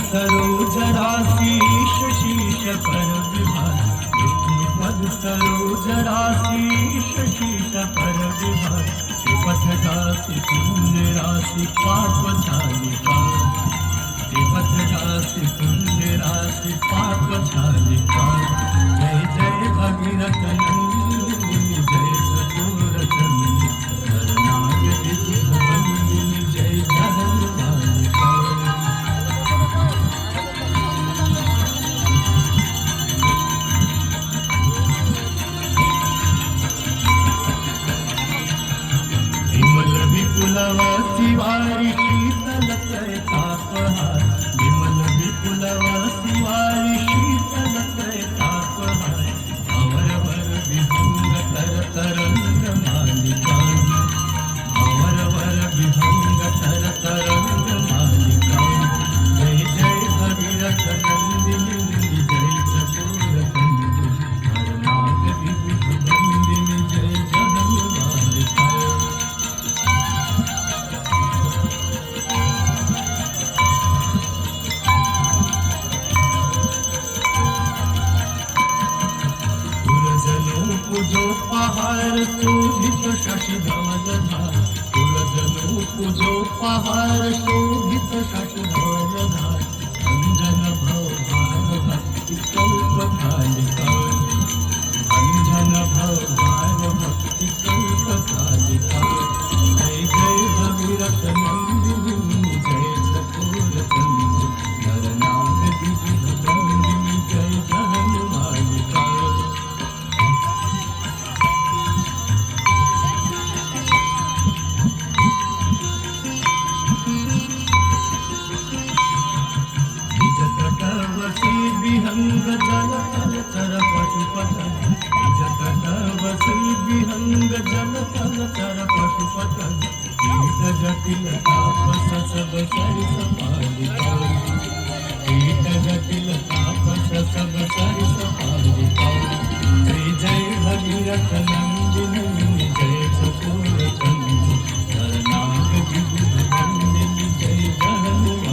सरोज राशि शीश पर विभास विष्णुपद सरोज राशि शीश पर विभास पथ राशि पुण्य राशि पाप शालिका पथ राशि पुण्य राशि पाप शालिका जय जय भगीरथ नंदिनी जय चतुर चंडी शरणाय विबुध बंदिनी जय जगन्नाथ विमल विपुलवती वारी शीतल तापहार विमल विपुलवती वारी शीतल तापहार अवरवर विहंग तर तरंग मालिका अवरवर विहंग तर तरंग मालिका जय जय भगीरथ नंदिनी जय चतुर चंडी हरनाग विबुध बंदिनी जय जगन्नाथ पूजो पहाड़ शोभित शशधवलधार तुलजनो पूजो पहाड़ शोभित शशधवलधार अंजन भवभार भक्ति कल्पकालिका अंजन भवभार भक्ति कल्पकालिका जय जय भगीरथ नंदिनी जय चतुर चंडी नरनाग विबुध बंदिनी जय जगन्मालिका विहंग जल तल चर पशुपतन जटवसी विहंग जल तल चर पशुपतन कीट जटिल तापस सब सरिस पालिका कीट जटिल तापस सब सरिस पालिका जय जय भगीरथ